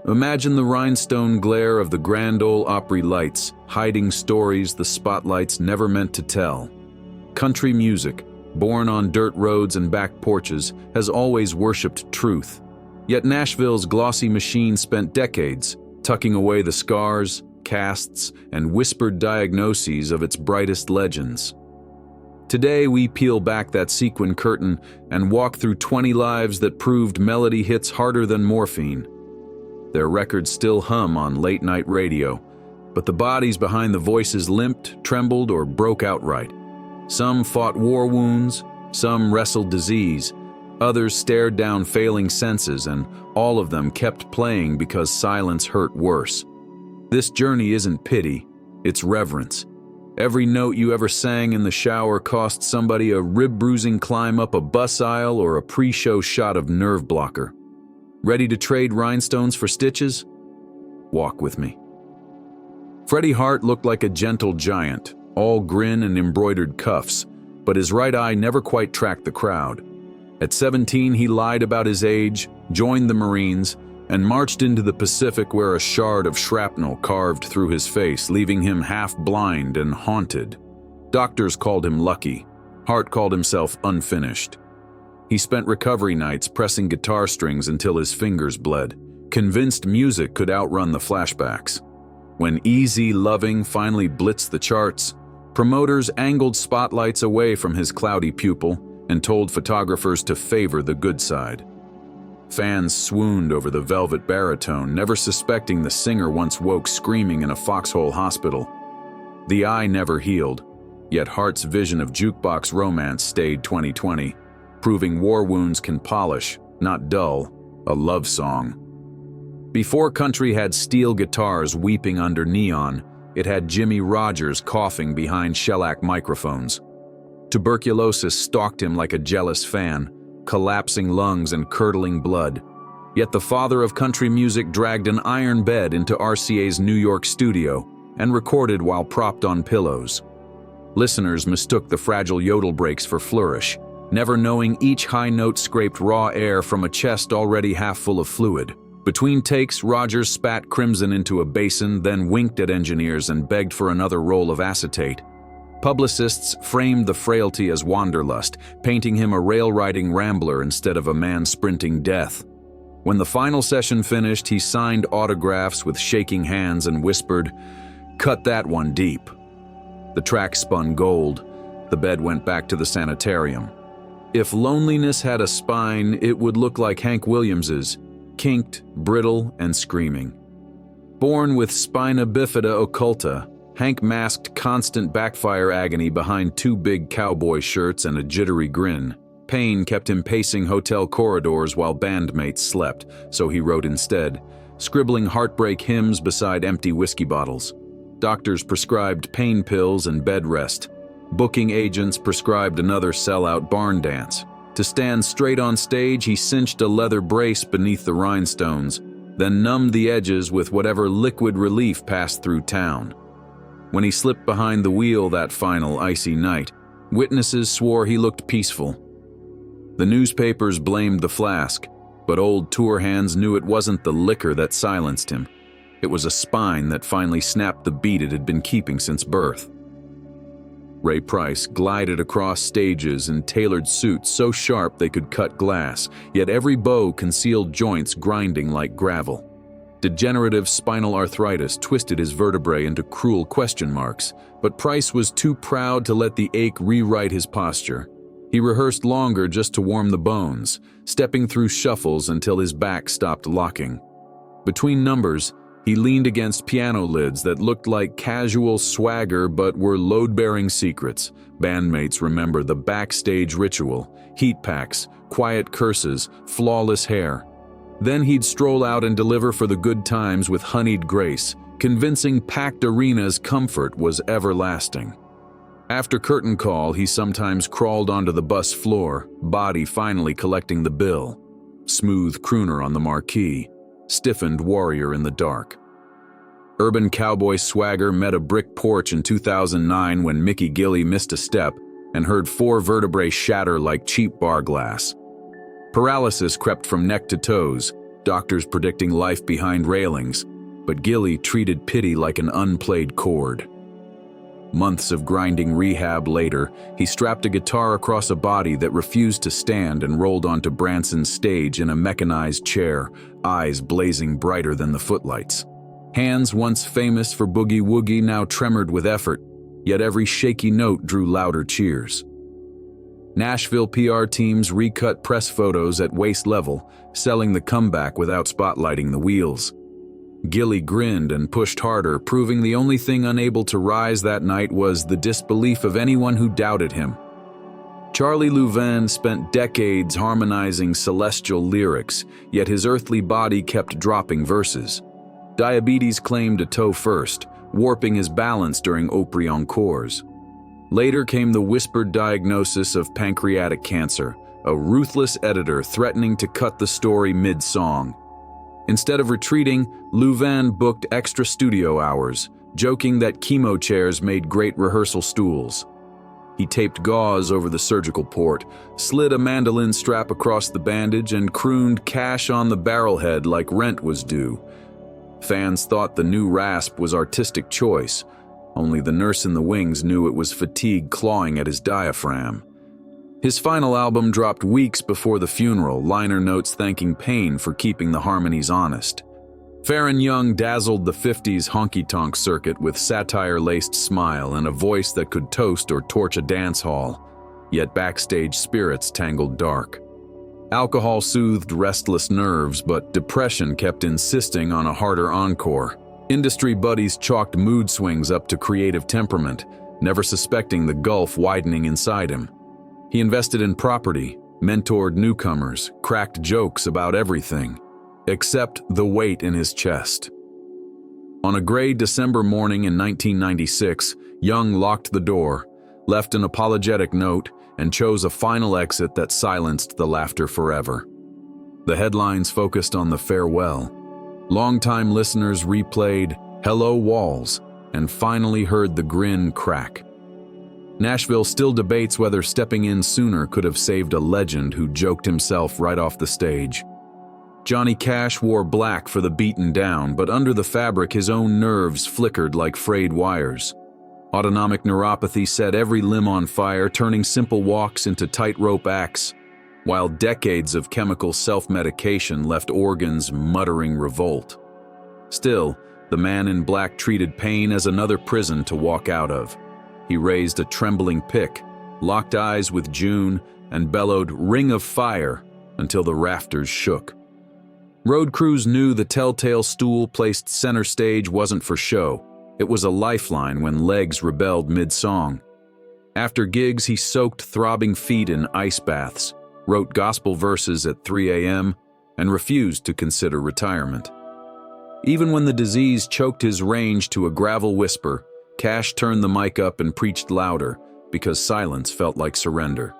Imagine the rhinestone glare of the Grand Ole Opry lights, hiding stories the spotlights never meant to tell. Country music, born on dirt roads and back porches, has always worshipped truth. Yet Nashville's glossy machine spent decades tucking away the scars, casts, and whispered diagnoses of its brightest legends. Today we peel back that sequin curtain and walk through 20 lives that proved melody hits harder than morphine. Their records still hum on late-night radio, but the bodies behind the voices limped, trembled, or broke outright. Some fought war wounds, some wrestled disease, others stared down failing senses, and all of them kept playing because silence hurt worse. This journey isn't pity, it's reverence. Every note you ever sang in the shower cost somebody a rib-bruising climb up a bus aisle or a pre-show shot of nerve blocker. Ready to trade rhinestones for stitches? Walk with me. Freddy Hart looked like a gentle giant, all grin and embroidered cuffs, but his right eye never quite tracked the crowd. At 17, he lied about his age, joined the Marines, and marched into the Pacific where a shard of shrapnel carved through his face, leaving him half blind and haunted. Doctors called him lucky. Hart called himself unfinished. He spent recovery nights pressing guitar strings until his fingers bled, convinced music could outrun the flashbacks. When Easy Loving finally blitzed the charts, promoters angled spotlights away from his cloudy pupil and told photographers to favor the good side. Fans swooned over the velvet baritone, never suspecting the singer once woke screaming in a foxhole hospital. The eye never healed, yet Hart's vision of jukebox romance stayed 20/20, proving war wounds can polish, not dull, a love song. Before country had steel guitars weeping under neon, it had Jimmy Rodgers coughing behind shellac microphones. Tuberculosis stalked him like a jealous fan, collapsing lungs and curdling blood. Yet the father of country music dragged an iron bed into RCA's New York studio and recorded while propped on pillows. Listeners mistook the fragile yodel breaks for flourish, never knowing each high note scraped raw air from a chest already half full of fluid. Between takes, Rodgers spat crimson into a basin, then winked at engineers and begged for another roll of acetate. Publicists framed the frailty as wanderlust, painting him a rail-riding rambler instead of a man sprinting death. When the final session finished, he signed autographs with shaking hands and whispered, "Cut that one deep." The track spun gold. The bed went back to the sanitarium. If loneliness had a spine, it would look like Hank Williams's, kinked, brittle, and screaming. Born with spina bifida occulta, Hank masked constant backfire agony behind two big cowboy shirts and a jittery grin. Pain kept him pacing hotel corridors while bandmates slept, so he wrote instead, scribbling heartbreak hymns beside empty whiskey bottles. Doctors prescribed pain pills and bed rest. Booking agents prescribed another sellout barn dance. To stand straight on stage, he cinched a leather brace beneath the rhinestones, then numbed the edges with whatever liquid relief passed through town. When he slipped behind the wheel that final icy night, witnesses swore he looked peaceful. The newspapers blamed the flask, but old tour hands knew it wasn't the liquor that silenced him. It was a spine that finally snapped the beat it had been keeping since birth. Ray Price glided across stages in tailored suits so sharp they could cut glass, yet every bow concealed joints grinding like gravel. Degenerative spinal arthritis twisted his vertebrae into cruel question marks, but Price was too proud to let the ache rewrite his posture. He rehearsed longer just to warm the bones, stepping through shuffles until his back stopped locking. Between numbers, he leaned against piano lids that looked like casual swagger but were load-bearing secrets. Bandmates remember the backstage ritual, heat packs, quiet curses, flawless hair. Then he'd stroll out and deliver for the good times with honeyed grace, convincing packed arenas comfort was everlasting. After curtain call, he sometimes crawled onto the bus floor, body finally collecting the bill. Smooth crooner on the marquee, stiffened warrior in the dark. Urban cowboy swagger met a brick porch in 2009 when Mickey Gilley missed a step and heard 4 vertebrae shatter like cheap bar glass. Paralysis crept from neck to toes, doctors predicting life behind railings, but Gilley treated pity like an unplayed chord. Months of grinding rehab later, he strapped a guitar across a body that refused to stand and rolled onto Branson's stage in a mechanized chair, eyes blazing brighter than the footlights. Hands once famous for boogie-woogie now tremored with effort, yet every shaky note drew louder cheers. Nashville PR teams recut press photos at waist level, selling the comeback without spotlighting the wheels. Gilley grinned and pushed harder, proving the only thing unable to rise that night was the disbelief of anyone who doubted him. Charlie Louvin spent decades harmonizing celestial lyrics, yet his earthly body kept dropping verses. Diabetes claimed a toe first, warping his balance during Opry encores. Later came the whispered diagnosis of pancreatic cancer, a ruthless editor threatening to cut the story mid-song. Instead of retreating, Louvin booked extra studio hours, joking that chemo chairs made great rehearsal stools. He taped gauze over the surgical port, slid a mandolin strap across the bandage, and crooned cash on the barrelhead like rent was due. Fans thought the new rasp was artistic choice. Only the nurse in the wings knew it was fatigue clawing at his diaphragm. His final album dropped weeks before the funeral, liner notes thanking Payne for keeping the harmonies honest. Faron Young dazzled the 50s honky-tonk circuit with satire-laced smile and a voice that could toast or torch a dance hall, yet backstage spirits tangled dark. Alcohol soothed restless nerves, but depression kept insisting on a harder encore. Industry buddies chalked mood swings up to creative temperament, never suspecting the gulf widening inside him. He invested in property, mentored newcomers, cracked jokes about everything, except the weight in his chest. On a gray December morning in 1996, Young locked the door, left an apologetic note, and chose a final exit that silenced the laughter forever. The headlines focused on the farewell. Longtime listeners replayed "Hello Walls" and finally heard the grin crack. Nashville still debates whether stepping in sooner could have saved a legend who joked himself right off the stage. Johnny Cash wore black for the beaten down, but under the fabric his own nerves flickered like frayed wires. Autonomic neuropathy set every limb on fire, turning simple walks into tightrope acts, while decades of chemical self-medication left organs muttering revolt. Still, the man in black treated pain as another prison to walk out of. He raised a trembling pick, locked eyes with June, and bellowed "Ring of Fire" until the rafters shook. Road crews knew the telltale stool placed center stage wasn't for show. It was a lifeline when legs rebelled mid-song. After gigs, he soaked throbbing feet in ice baths, wrote gospel verses at 3 a.m., and refused to consider retirement. Even when the disease choked his range to a gravel whisper, Cash turned the mic up and preached louder, because silence felt like surrender.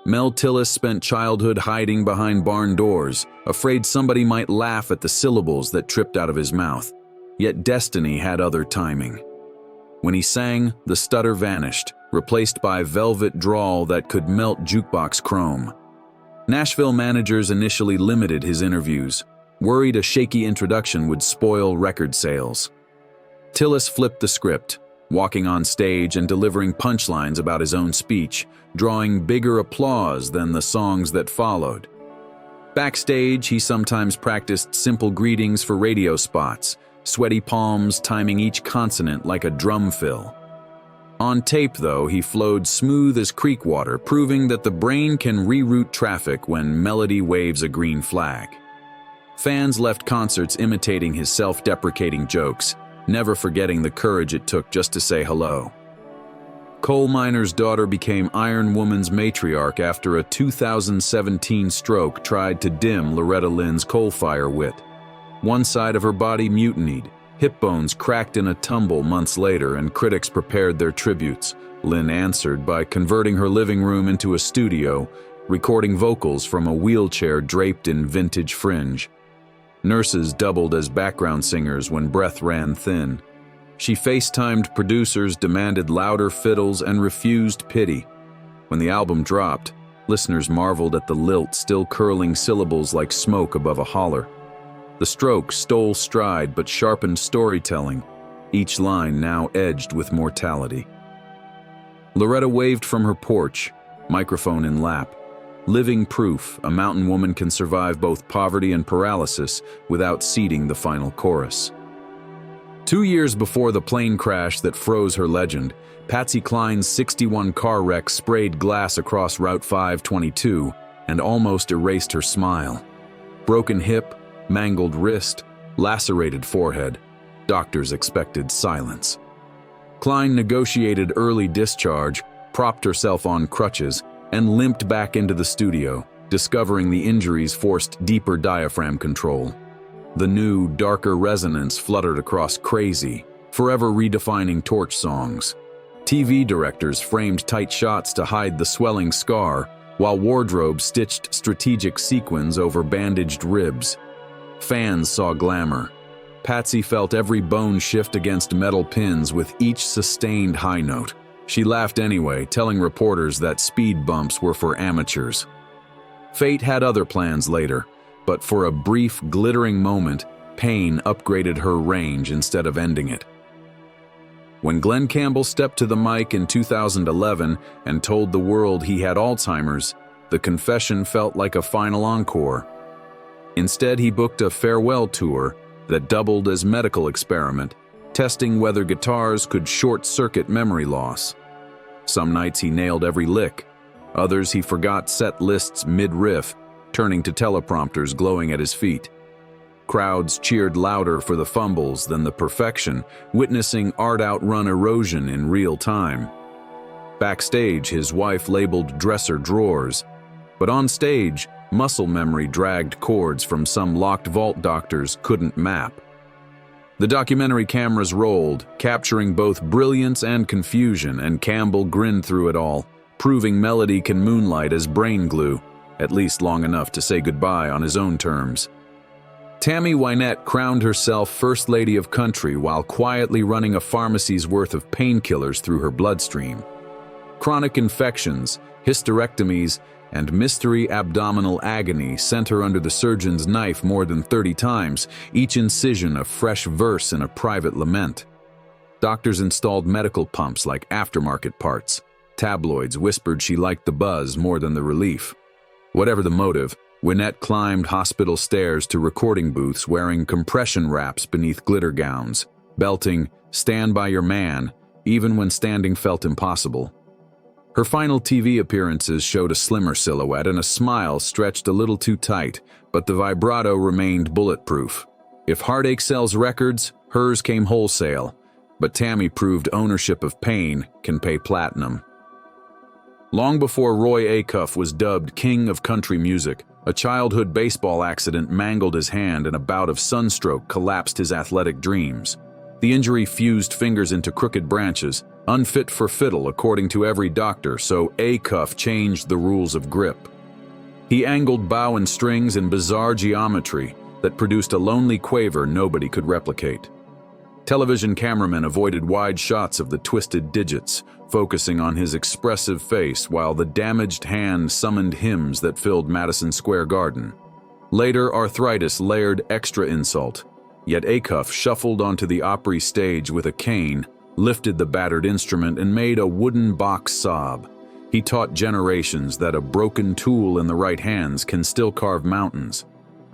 Mel Tillis spent childhood hiding behind barn doors, afraid somebody might laugh at the syllables that tripped out of his mouth. Yet destiny had other timing. When he sang, the stutter vanished, replaced by velvet drawl that could melt jukebox chrome. Nashville managers initially limited his interviews, worried a shaky introduction would spoil record sales. Tillis flipped the script, walking on stage and delivering punchlines about his own speech, drawing bigger applause than the songs that followed. Backstage, he sometimes practiced simple greetings for radio spots, sweaty palms timing each consonant like a drum fill. On tape, though, he flowed smooth as creek water, proving that the brain can reroute traffic when melody waves a green flag. Fans left concerts imitating his self-deprecating jokes, never forgetting the courage it took just to say hello. Coal miner's daughter became Iron Woman's matriarch after a 2017 stroke tried to dim Loretta Lynn's coal fire wit. One side of her body mutinied, hip bones cracked in a tumble months later, and critics prepared their tributes. Lynn answered by converting her living room into a studio, recording vocals from a wheelchair draped in vintage fringe. Nurses doubled as background singers when breath ran thin. She FaceTimed producers, demanded louder fiddles, and refused pity. When the album dropped, Listeners marveled at the lilt still curling syllables like smoke above a holler. The stroke stole stride but sharpened storytelling, each line now edged with mortality. Loretta waved from her porch, microphone in lap. Living proof a mountain woman can survive both poverty and paralysis without ceding the final chorus. 2 years before the plane crash that froze her legend, Patsy Cline's '61 car wreck sprayed glass across Route 522 and almost erased her smile. Broken hip, mangled wrist, lacerated forehead. Doctors expected silence. Cline negotiated early discharge, propped herself on crutches, and limped back into the studio, discovering the injuries forced deeper diaphragm control. The new, darker resonance fluttered across Crazy, forever redefining Torch songs. TV directors framed tight shots to hide the swelling scar, while wardrobe stitched strategic sequins over bandaged ribs. Fans saw glamour. Patsy felt every bone shift against metal pins with each sustained high note. She laughed anyway, telling reporters that speed bumps were for amateurs. Fate had other plans later, but for a brief, glittering moment, pain upgraded her range instead of ending it. When Glenn Campbell stepped to the mic in 2011 and told the world he had Alzheimer's, the confession felt like a final encore. Instead, he booked a farewell tour that doubled as medical experiment, testing whether guitars could short-circuit memory loss. Some nights he nailed every lick. Others he forgot set lists mid-riff, turning to teleprompters glowing at his feet. Crowds cheered louder for the fumbles than the perfection, witnessing art outrun erosion in real time. Backstage, his wife labeled dresser drawers, but on stage, muscle memory dragged chords from some locked vault doctors couldn't map. The documentary cameras rolled, capturing both brilliance and confusion, and Campbell grinned through it all, proving melody can moonlight as brain glue, at least long enough to say goodbye on his own terms. Tammy Wynette crowned herself First Lady of Country while quietly running a pharmacy's worth of painkillers through her bloodstream. Chronic infections, hysterectomies, and mystery abdominal agony sent her under the surgeon's knife more than 30 times, each incision a fresh verse in a private lament. Doctors installed medical pumps like aftermarket parts. Tabloids whispered she liked the buzz more than the relief. Whatever the motive, Wynette climbed hospital stairs to recording booths wearing compression wraps beneath glitter gowns, belting, "Stand by your man," even when standing felt impossible. Her final TV appearances showed a slimmer silhouette and a smile stretched a little too tight, but the vibrato remained bulletproof. If heartache sells records, hers came wholesale, but Tammy proved ownership of pain can pay platinum. Long before Roy Acuff was dubbed King of Country Music, a childhood baseball accident mangled his hand and a bout of sunstroke collapsed his athletic dreams. The injury fused fingers into crooked branches, unfit for fiddle according to every doctor, so Acuff changed the rules of grip. He angled bow and strings in bizarre geometry that produced a lonely quaver nobody could replicate. Television cameramen avoided wide shots of the twisted digits, focusing on his expressive face while the damaged hand summoned hymns that filled Madison Square Garden. Later, arthritis layered extra insult, yet Acuff shuffled onto the Opry stage with a cane, lifted the battered instrument, and made a wooden box sob. He taught generations that a broken tool in the right hands can still carve mountains.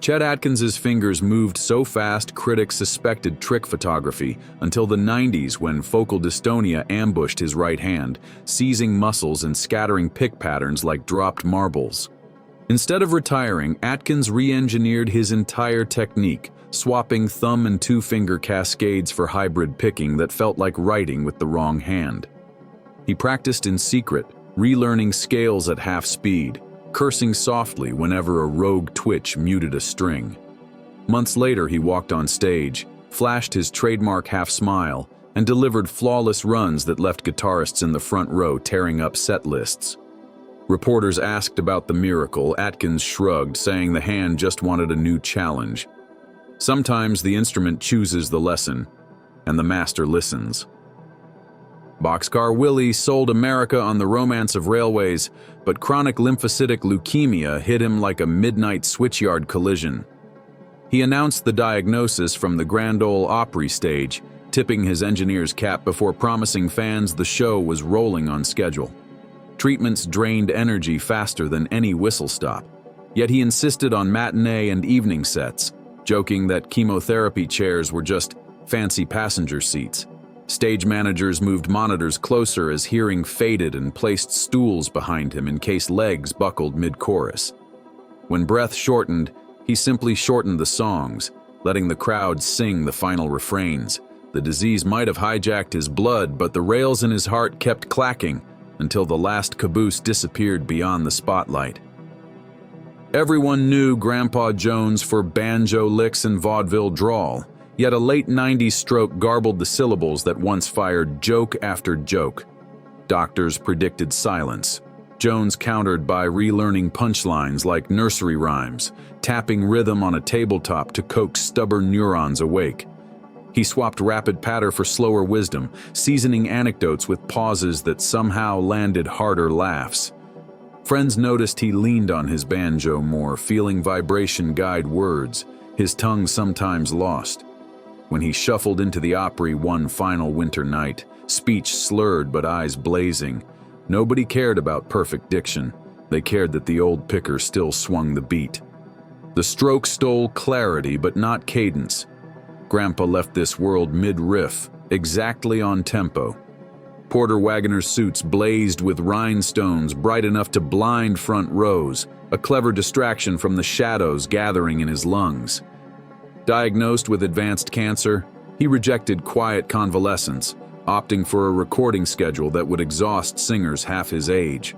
Chet Atkins's fingers moved so fast critics suspected trick photography until the 90s when focal dystonia ambushed his right hand, seizing muscles and scattering pick patterns like dropped marbles. Instead of retiring, Atkins re-engineered his entire technique, swapping thumb and two-finger cascades for hybrid picking that felt like writing with the wrong hand. He practiced in secret, relearning scales at half speed, cursing softly whenever a rogue twitch muted a string. Months later, he walked on stage, flashed his trademark half-smile, and delivered flawless runs that left guitarists in the front row tearing up set lists. Reporters asked about the miracle. Atkins shrugged, saying the hand just wanted a new challenge. Sometimes the instrument chooses the lesson, and the master listens. Boxcar Willie sold America on the romance of railways, but chronic lymphocytic leukemia hit him like a midnight switchyard collision. He announced the diagnosis from the Grand Ole Opry stage, tipping his engineer's cap before promising fans the show was rolling on schedule. Treatments drained energy faster than any whistle stop, yet he insisted on matinee and evening sets, joking that chemotherapy chairs were just fancy passenger seats. Stage managers moved monitors closer as hearing faded and placed stools behind him in case legs buckled mid-chorus. When breath shortened, he simply shortened the songs, letting the crowd sing the final refrains. The disease might have hijacked his blood, but the rails in his heart kept clacking until the last caboose disappeared beyond the spotlight. Everyone knew Grandpa Jones for banjo licks and vaudeville drawl, yet a late 90s stroke garbled the syllables that once fired joke after joke. Doctors predicted silence. Jones countered by relearning punchlines like nursery rhymes, tapping rhythm on a tabletop to coax stubborn neurons awake. He swapped rapid patter for slower wisdom, seasoning anecdotes with pauses that somehow landed harder laughs. Friends noticed he leaned on his banjo more, feeling vibration guide words, his tongue sometimes lost. When he shuffled into the Opry one final winter night, speech slurred but eyes blazing, nobody cared about perfect diction. They cared that the old picker still swung the beat. The stroke stole clarity but not cadence. Grandpa left this world mid-riff, exactly on tempo. Porter Wagoner suits blazed with rhinestones bright enough to blind front rows, a clever distraction from the shadows gathering in his lungs. Diagnosed with advanced cancer, he rejected quiet convalescence, opting for a recording schedule that would exhaust singers half his age.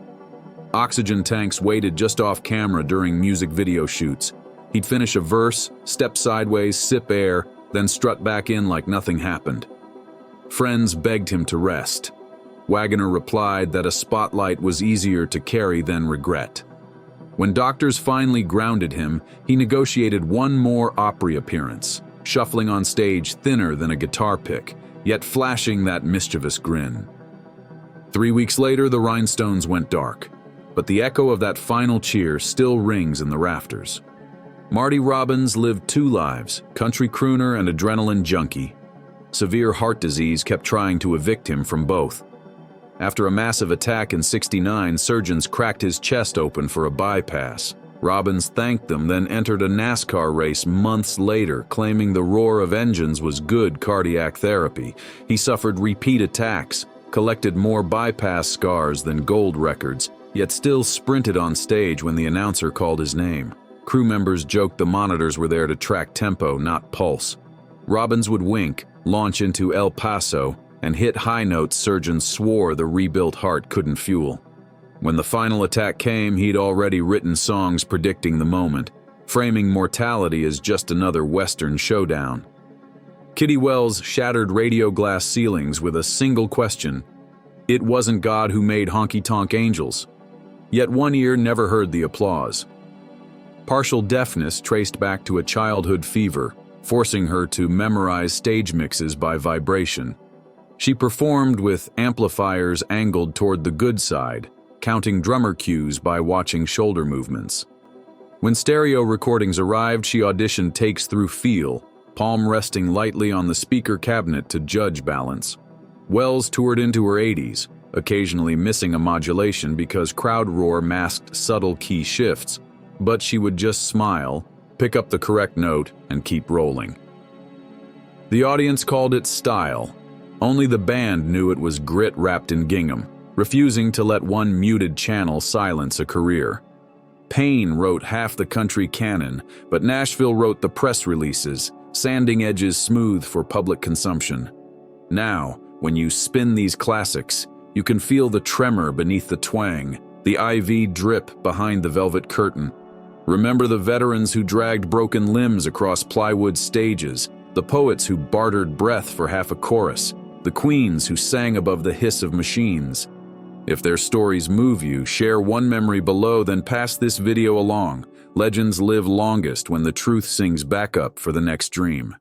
Oxygen tanks waited just off camera during music video shoots. He'd finish a verse, step sideways, sip air, then strut back in like nothing happened. Friends begged him to rest. Wagoner replied that a spotlight was easier to carry than regret. When doctors finally grounded him, he negotiated one more Opry appearance, shuffling on stage thinner than a guitar pick, yet flashing that mischievous grin. 3 weeks later, the rhinestones went dark, but the echo of that final cheer still rings in the rafters. Marty Robbins lived two lives, country crooner and adrenaline junkie. Severe heart disease kept trying to evict him from both. After a massive attack in '69, surgeons cracked his chest open for a bypass. Robbins thanked them, then entered a NASCAR race months later, claiming the roar of engines was good cardiac therapy. He suffered repeat attacks, collected more bypass scars than gold records, yet still sprinted on stage when the announcer called his name. Crew members joked the monitors were there to track tempo, not pulse. Robbins would wink, launch into El Paso, and hit high notes surgeons swore the rebuilt heart couldn't fuel. When the final attack came, he'd already written songs predicting the moment, framing mortality as just another Western showdown. Kitty Wells shattered radio glass ceilings with a single question. It wasn't God who made honky-tonk angels. Yet one ear never heard the applause. Partial deafness traced back to a childhood fever, forcing her to memorize stage mixes by vibration. She performed with amplifiers angled toward the good side, counting drummer cues by watching shoulder movements. When stereo recordings arrived, she auditioned takes through feel, palm resting lightly on the speaker cabinet to judge balance. Wells toured into her 80s, occasionally missing a modulation because crowd roar masked subtle key shifts, but she would just smile, pick up the correct note, and keep rolling. The audience called it style. Only the band knew it was grit wrapped in gingham, refusing to let one muted channel silence a career. Payne wrote half the country canon, but Nashville wrote the press releases, sanding edges smooth for public consumption. Now, when you spin these classics, you can feel the tremor beneath the twang, the IV drip behind the velvet curtain. Remember the veterans who dragged broken limbs across plywood stages, the poets who bartered breath for half a chorus, the queens who sang above the hiss of machines. If their stories move you, share one memory below, then pass this video along. Legends live longest when the truth sings back up for the next dream.